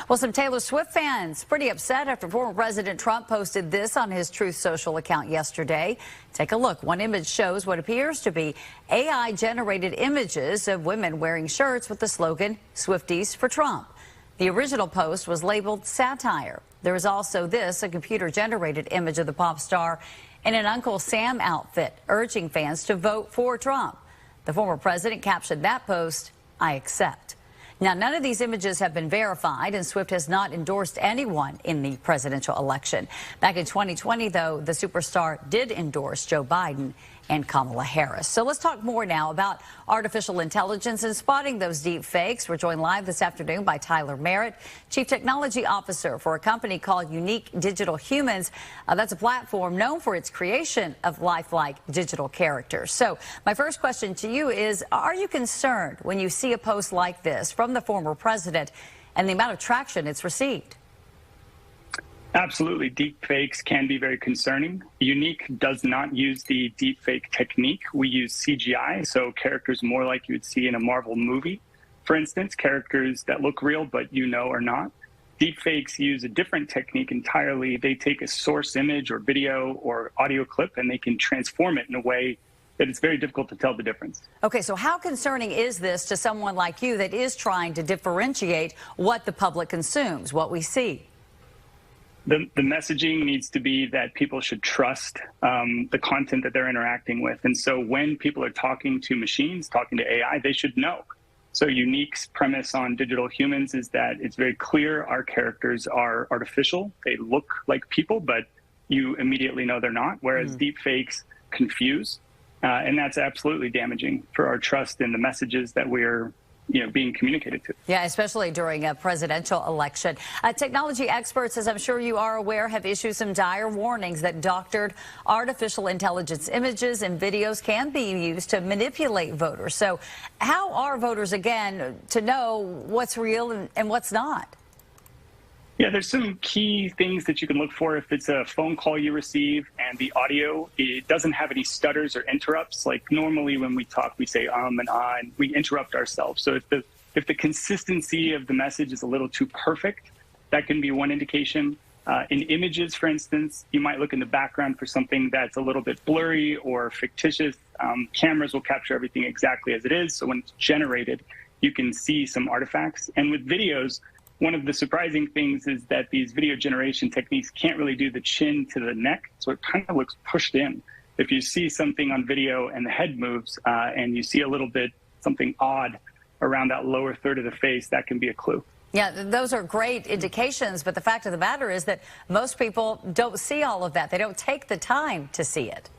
Well, some Taylor Swift fans pretty upset after former President Trump posted this on his Truth Social account yesterday. Take a look. One image shows what appears to be AI-generated images of women wearing shirts with the slogan, "Swifties for Trump." The original post was labeled satire. There is also this, a computer-generated image of the pop star in an Uncle Sam outfit, urging fans to vote for Trump. The former president captioned that post, "I accept." Now, none of these images have been verified, and Swift has not endorsed anyone in the presidential election. Back in 2020, though, the superstar did endorse Joe Biden and Kamala Harris. So let's talk more now about artificial intelligence and spotting those deep fakes. We're joined live this afternoon by Tyler Merritt, Chief Technology Officer for a company called UneeQ Digital Humans. That's a platform known for its creation of lifelike digital characters. So my first question to you is, are you concerned when you see a post like this from the former president and the amount of traction it's received? Absolutely. Deep fakes can be very concerning. UneeQ does not use the deep fake technique. We use CGI, so characters more like you would see in a Marvel movie. For instance, characters that look real but you know are not. Deep fakes use a different technique entirely. They take a source image or video or audio clip and they can transform it in a way that it's very difficult to tell the difference. Okay, so how concerning is this to someone like you that is trying to differentiate what the public consumes, what we see? The messaging needs to be that people should trust the content that they're interacting with. And so when people are talking to machines, talking to AI, they should know. So UneeQ's premise on digital humans is that it's very clear our characters are artificial. They look like people, but you immediately know they're not, whereas deep fakes confuse. And that's absolutely damaging for our trust in the messages that we're being communicated to. Yeah, especially during a presidential election. Technology experts, as I'm sure you are aware, have issued some dire warnings that doctored artificial intelligence images and videos can be used to manipulate voters. So how are voters, again, to know what's real and what's not? Yeah, there's some key things that you can look for. If it's a phone call you receive and the audio, it doesn't have any stutters or interrupts. Like normally when we talk, we say and ah, and we interrupt ourselves. So if the consistency of the message is a little too perfect, that can be one indication. In images, for instance, you might look in the background for something that's a little bit blurry or fictitious. Cameras will capture everything exactly as it is. So when it's generated, you can see some artifacts. And with videos, one of the surprising things is that these video generation techniques can't really do the chin to the neck, so it kind of looks pushed in. If you see something on video and the head moves and you see a little bit something odd around that lower third of the face, that can be a clue. Yeah, those are great indications, but the fact of the matter is that most people don't see all of that. They don't take the time to see it.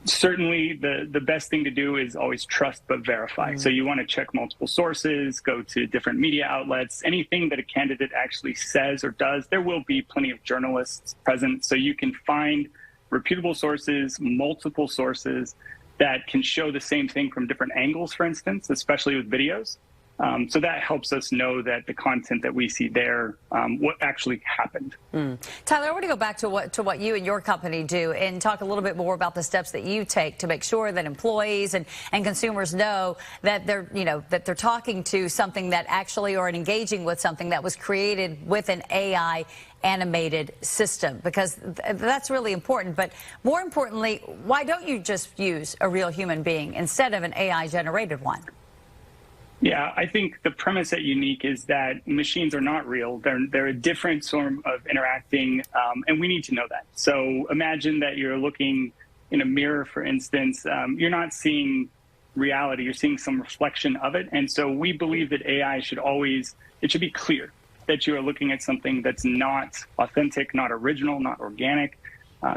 Certainly, the best thing to do is always trust but verify. So you want to check multiple sources, go to different media outlets, anything that a candidate actually says or does. There will be plenty of journalists present, so you can find reputable sources, multiple sources that can show the same thing from different angles, for instance, especially with videos. So that helps us know that the content that we see there, what actually happened. Tyler, I want to go back to what you and your company do and talk a little bit more about the steps that you take to make sure that employees and consumers know that they're talking to something that actually, or engaging with something that was created with an AI animated system, because that's really important. But more importantly, why don't you just use a real human being instead of an AI generated one? Yeah, I think the premise at UneeQ is that machines are not real. They're a different sort of interacting, and we need to know that. So imagine that you're looking in a mirror, for instance. You're not seeing reality. You're seeing some reflection of it. And so we believe that AI should it should be clear that you are looking at something that's not authentic, not original, not organic.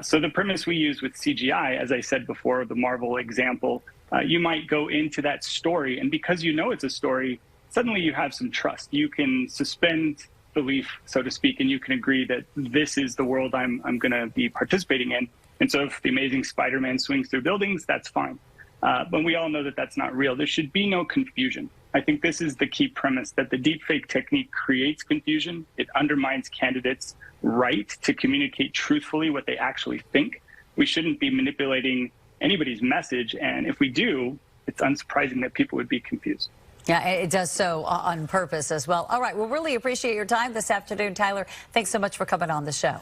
So the premise we use with CGI, as I said before, the Marvel example, you might go into that story, and because you know it's a story, suddenly you have some trust. You can suspend belief, so to speak, and you can agree that this is the world I'm going to be participating in. And so if the amazing Spider-Man swings through buildings, that's fine. But we all know that that's not real. There should be no confusion. I think this is the key premise, that the deepfake technique creates confusion. It undermines candidates' right to communicate truthfully what they actually think. We shouldn't be manipulating anybody's message, and if we do, it's unsurprising that people would be confused. Yeah, it does so on purpose as well. All right, well, really appreciate your time this afternoon, Tyler. Thanks so much for coming on the show.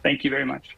Thank you very much.